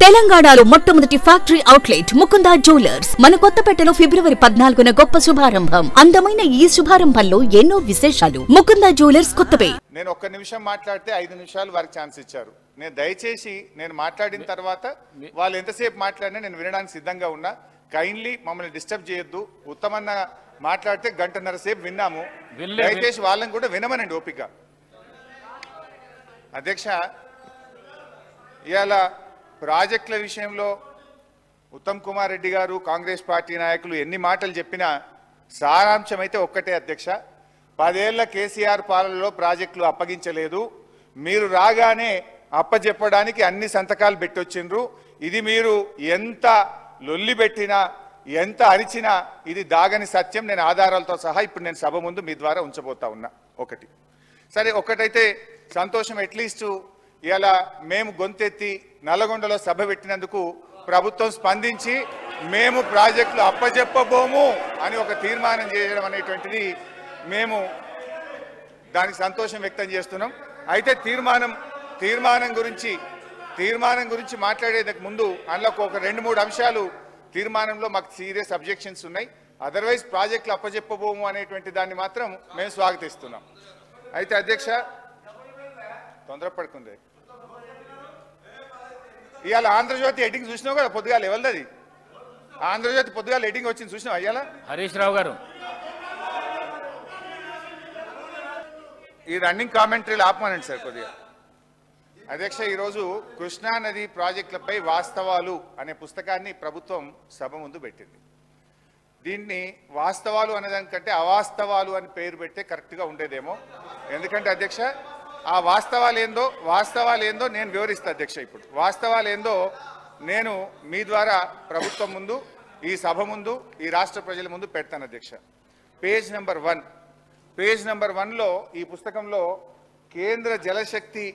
తెలంగాణలో మొట్టమొదటి factory outlet Mukunda jewellers మన కొత్తపేటలో ఫిబ్రవరి 14న గొప్ప శుభారంభం. అందమైన ఈ శుభారంభంలో ఎన్నో విశేషాలు. ముకుందా జ్యువెలర్స్ కొత్తపేట. నేను ఒక్క నిమిషం మాట్లాడితే 5 నిమిషాలు వారికి ఛాన్స్ ఇచ్చారు. నేను దయచేసి నేను మాట్లాడిన తర్వాత వాళ్ళు ఎంతసేపు మాట్లాడినా నేను వినడానికి సిద్ధంగా ఉన్నా. కైండ్లీ మమ్మల్ని డిస్టర్బ్ చేయొద్దు. ఉత్తమన్న మాట్లాడితే గంటన్నర సేపు విన్నాము. దయచేసి వాళ్ళని కూడా వినమనండి ఓపిక. అధ్యక్ష, ఇవాళ ప్రాజెక్టుల విషయంలో ఉత్తమ్ కుమార్ రెడ్డి గారు కాంగ్రెస్ పార్టీ నాయకులు ఎన్ని మాటలు చెప్పినా సారాంశం అయితే ఒక్కటే అధ్యక్ష. 10 ఏళ్ల కేసీఆర్ పాలనలో ప్రాజెక్టులు అప్పగించలేదు. మీరు రాగానే అప్పచెప్పడానికి అన్ని సంతకాలు పెట్టొచ్చిండ్రు. ఇది మీరు ఎంత లొల్లి పెట్టినా ఎంత అరిచినా ఇది దాగని సత్యం. నేను ఆధారాలతో సహా ఇప్పుడు నేను సభ ముందు మీ ద్వారా ఉంచబోతా ఉన్నా. ఒకటి సరే, ఒకటైతే సంతోషం. అట్లీస్ట్ ఇలా మేము గొంతెత్తి నల్లగొండలో సభ పెట్టినందుకు ప్రభుత్వం స్పందించి మేము ప్రాజెక్టులు అప్పచెప్పబోము అని ఒక తీర్మానం చేయడం అనేటువంటిది మేము దానికి సంతోషం వ్యక్తం చేస్తున్నాం. అయితే తీర్మానం గురించి మాట్లాడేందుకు ముందు అందులో ఒక 2-3 అంశాలు తీర్మానంలో మాకు సీరియస్ అబ్జెక్షన్స్ ఉన్నాయి. అదర్వైజ్ ప్రాజెక్టులు అప్పచెప్పబోము అనేటువంటి దాన్ని మాత్రం మేము స్వాగతిస్తున్నాం. అయితే అధ్యక్ష, తొందరపడుకుంది. ఇవాళ ఆంధ్రజ్యోతి ఎడ్డింగ్ చూసినావు కదా పొద్దుగాల. ఎవరిది ఆంధ్రజ్యోతి పొద్దుగాల ఎడ్డింగ్ వచ్చింది చూసినావు? ఇవాళ హరీష్ రావు గారు ఈ రన్నింగ్ కామెంటరీలు ఆపమనండి సార్ కొద్దిగా. అధ్యక్ష, ఈరోజు కృష్ణా నది ప్రాజెక్టులపై వాస్తవాలు అనే పుస్తకాన్ని ప్రభుత్వం సభ ముందు పెట్టింది. దీన్ని వాస్తవాలు అనేదానికంటే అవాస్తవాలు అని పేరు పెడితే కరెక్ట్గా ఉండేదేమో. ఎందుకంటే అధ్యక్ష, ఆ వాస్తవాలు ఏందో నేను వివరిస్తా అధ్యక్ష. ఇప్పుడు వాస్తవాలు ఏందో నేను మీ ద్వారా ప్రభుత్వం ముందు, ఈ సభ ముందు, ఈ రాష్ట్ర ప్రజల ముందు పెడతాను అధ్యక్ష. పేజ్ నెంబర్ 1లో ఈ పుస్తకంలో కేంద్ర జలశక్తి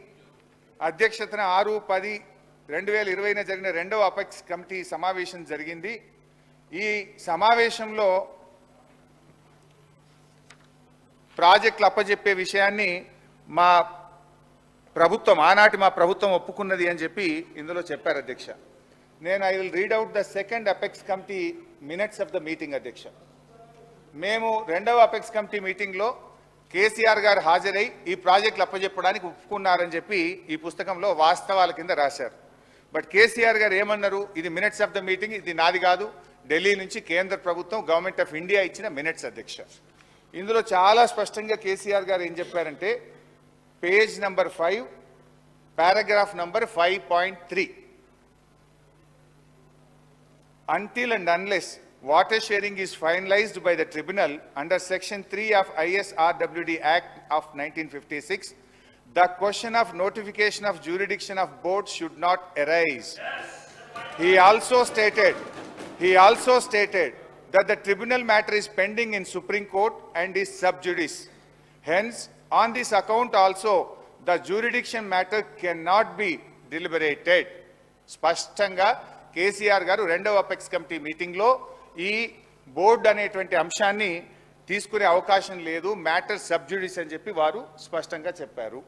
అధ్యక్షతన 6/10/2020 జరిగిన 2వ అపెక్స్ కమిటీ సమావేశం జరిగింది. ఈ సమావేశంలో ప్రాజెక్టులు అప్పచెప్పే విషయాన్ని ఆనాటి మా ప్రభుత్వం ఒప్పుకున్నది అని చెప్పి ఇందులో చెప్పారు అధ్యక్ష. I will read out the second apex committee minutes of the meeting అధ్యక్ష. మేము 2వ అపెక్స్ కమిటీ మీటింగ్లో కేసీఆర్ గారు హాజరై ఈ ప్రాజెక్టులు అప్పచెప్పడానికి ఒప్పుకున్నారని చెప్పి ఈ పుస్తకంలో వాస్తవాల కింద రాశారు. బట్ కేసీఆర్ గారు ఏమన్నారు? ఇది మినిట్స్ ఆఫ్ ద మీటింగ్, ఇది నాది కాదు, ఢిల్లీ నుంచి కేంద్ర ప్రభుత్వం గవర్నమెంట్ ఆఫ్ ఇండియా ఇచ్చిన మినిట్స్ అధ్యక్ష. ఇందులో చాలా స్పష్టంగా కేసీఆర్ గారు ఏం చెప్పారంటే, page number 5 paragraph number 5.3, until and unless water sharing is finalized by the tribunal under section 3 of ISRWD Act of 1956, the question of notification of jurisdiction of boards should not arise. He also stated that the tribunal matter is pending in Supreme Court and is sub judice. Hence, on this account also, the jurisdiction matter cannot be deliberated. స్పష్టంగా కేసీఆర్ గారు 2వ apex committee మీటింగ్లో ఈ board అనేటువంటి అంశాన్ని తీసుకునే అవకాశం లేదు, మ్యాటర్ సబ్ జ్యుడిస్ అని చెప్పి వారు స్పష్టంగా చెప్పారు.